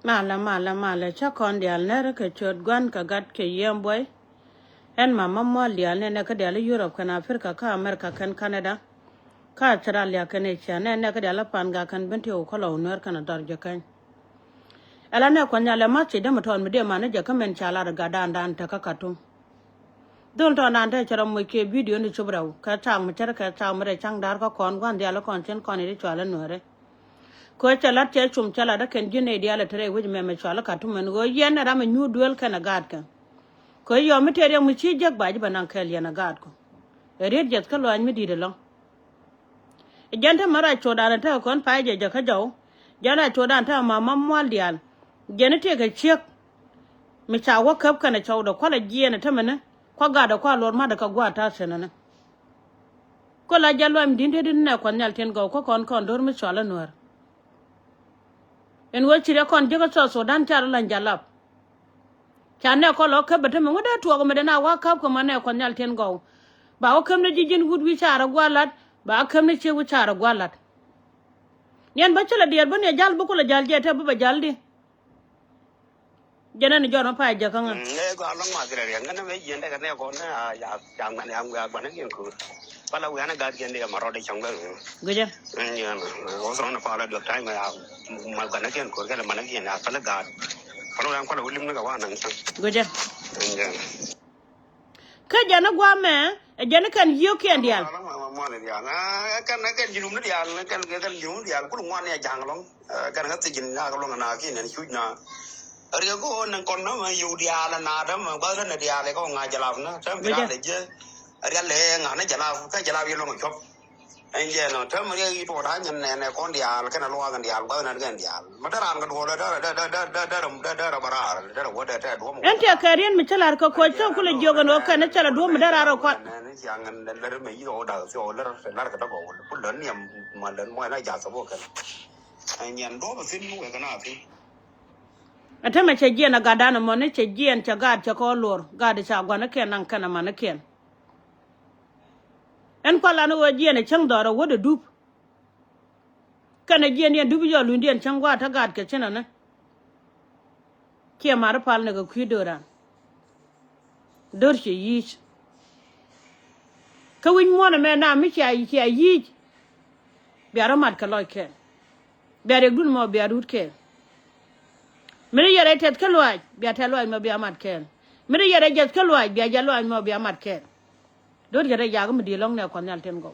Mala cha kon dial nere ke chot gwan ka gat ke yem boy en mama mo dial ne ka dial Europe kan Africa ka America kan Canada ka Australia kan Asia ne ka dial pan ga kan bente o kolo ner kan dar je kan ala ne ko nyale ma che de maton me de ma ne je ka men chala ga dan ta ka katum dul to nan ta chara mo ke video ni chubrau ka chang ma chara ka chang ma chang dar ka kon gwan dial kon chen kon ni chwala nore ko chala che chum chala da ken jine dial tere wuj me chwala katum men go yen ra me nyu duel kan gad kan ko yo mi tere mu chi jak ba ji banan kel yana gad ko red jet ka lo an mi di de lo janta mara choda ta kon pa je ka jaw jana choda ta mama mwal dial jene te ka chek mi cha wa kap kana chaw da kwala jiye na ta mana kwa ga da kwa lor ma da ka gwa ta senana ko la jalo am dinde din na kon nyal ten go ko kon dor mi chala nuar en wo chire kon je ka so dan tar lan jalap chane ko lo ka bata mo da to ko me na wa kap ko mane kon nyal ten go ba o kam ne jijin gud wi chara gwalat ba kam ne che wi chara gwalat nyen ba chala dier ban ya jal bu ko la jal je ta bu ba jal di jana ni jona pa ja kan ne ko long ma gre yang na me yen da ne ko na ya yang man yang ga ban yen ku pala wi ana ga yen de ma ro de chong ga guje yen ko so na pala do tai ma ya ma ga na yen ko ga ma na yen ya pala ga pala yang ko la ulim na ga wa nan san guje ka jana gwa me jana kan yo ke ndial mo ne ya na kan jinum ne ya kan jinum ya ku ngwan ya jang long kan ga ti jin na ga long na ki ne chu na Rio ko nang kon na ma yu dia la na da ma ba na dia le ko nga jala na tam dia le je ria le nga na jala ka jala wi lo ma chop en je no tam ri to da nyen ne kon dia ka na lo ga dia ba na ga dia ma da ran ga do da bara da wo da ta do mo en te karien mi chalar ko to kula jogo no ka na chala do mi dararo ko ne yang an le me yi do da so le la ka da ko ku le ni ma le mo na ja so bo ka en yen do ba sin mu ka na fi ata ma che na gada na mo ne che gien cha gad cha ko lor gad cha gwa na ken nan kana ma na ken en pala no gien chang do ro wodo dup kana gien yen dubu yo lundien chang gwa ta gad ke chena na ke mar pal ne ga ku do ran dor che yi ka win mo na me na mi cha yi biara mat ka lo ke biara gun mo biara ut ke Miri yare tet kalwaj biya talwaj mo biya mat ken. Miri yare jet kalwaj biya jalwaj mo biya mat ken. Dor yare yaga mi dilong ne kon yal ten go.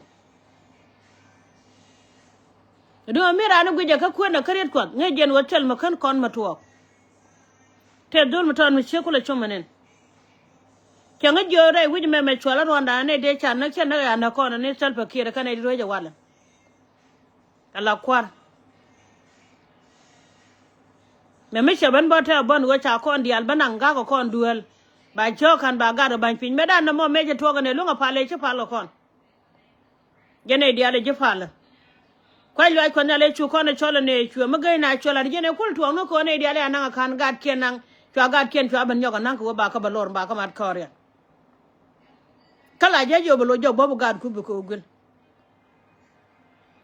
Do mira anu guje ka kwena karet kwat nge jen wotel mo kan kon matuok. Te dol mo ton mi chekula chomanen. Kyanga jore wuj me chwala ronda ne de chan na chen na ya na kon ne sel pa kire kan e roje wala. Ala kwar me me shaban bota bon wo cha kon dial banang ga ko kon duel ba cho kan ba ga do ban pin me dan na mo me je to ga ne lunga pale che palo kon gene dial je pala kwai lo ko na le chu kon cholo ne chu me ga na chola je ne kul to no ko ne dial ya na kan ga ken nang cho ga ken cho ban yo ga nang ko ba ka ba lor ba ka mat kore kala je jo bo jo bo ga ku bi ko gul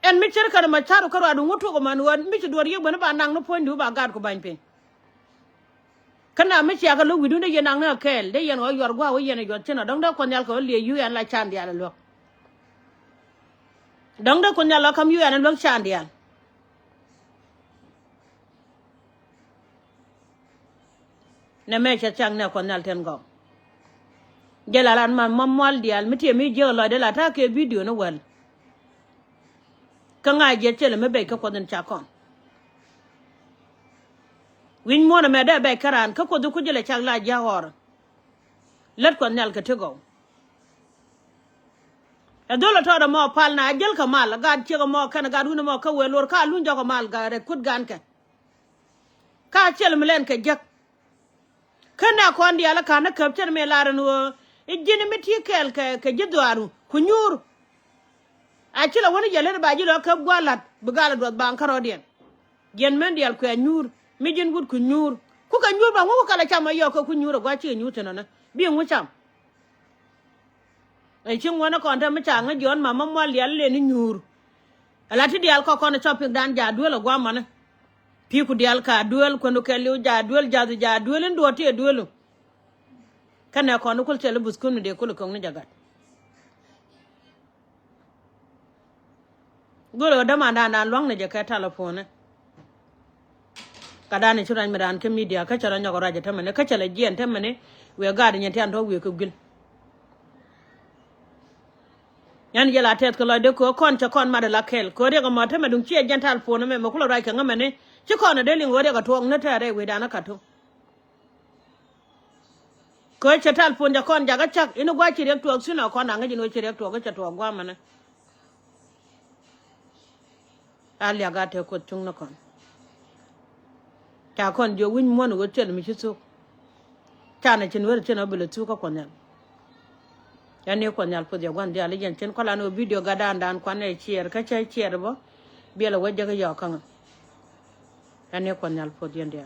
en mi cer kana ma charu karo adu ngoto ko man wan mi ci dor yeb bana ba nang no pondu ba gad ko bañ pe kana mi ci aga lu widu de yenang na kel de yen o yor gwa wo yen yor cena dong da ko nyal ko le yu yan la chan dia la lo dong da ko nyal la kam yu yan lo chan dia ne me cha chang ne ko nyal ten go jelalan man mamwal dial mi te mi je lo de la ta ke video no wal ka nga je chele me be ka ko den cha kon win mo na me da be karan ka ko du ku jele chag la ja hor let ko nyal ka tego e dolo to da mo pal na jel ka mal ga che mo kana ga du mo ka we lor ka lu njo ko mal ga re kut gan ka chele me len ka jak kana ko ndi ala kana ka cher me la ran wo e jini mi ti kel ka jidwaru ku nyur a chila woni jele ba jilo ka gwalat bugala do ban karo den gen men dial ko nyur mi jin gud ku nyur ku ka nyur ba ngo kala chama yo ko ku nyur gwa chi nyur tana bi ngu cham ai chin wona kon ta mi changa jon mama mo lial le ni nyur ala ti dial ko kon shopping dan ja duelo gwa mana pi ku dial ka duel ko no kellu ja duel ja duel ndo ti duelu kana ko no kul tele buskun de kul ko ni jagat golo da ma na long ne je ka telephone kada ne churan miran ke media ka chara nyogora je tamane ka chala jien tamane we gadi nyati ando we ko gil yan yela tet ko de ko kon cha kon ma de la kel ko de ko ma tamane dung chi jantal phone me ko lo rai ka ngamane chi kon de lingo de ka tong na tare we dana ka to ko cha tal phone ja kon ja ga chak ino gwa chi rek to sino kon anga jino chi rek to ga cha to gwa mane ali aga te ko chung na kon cha kon jo win mo no go chen mi chi su cha na chin wer chen obele tu ka kon ya ne kon yal po de gwan dia le yen chen ko la no video ga dan kon ne chier ka cha chier bo biela wajja ga yo kan ya ne kon yal po de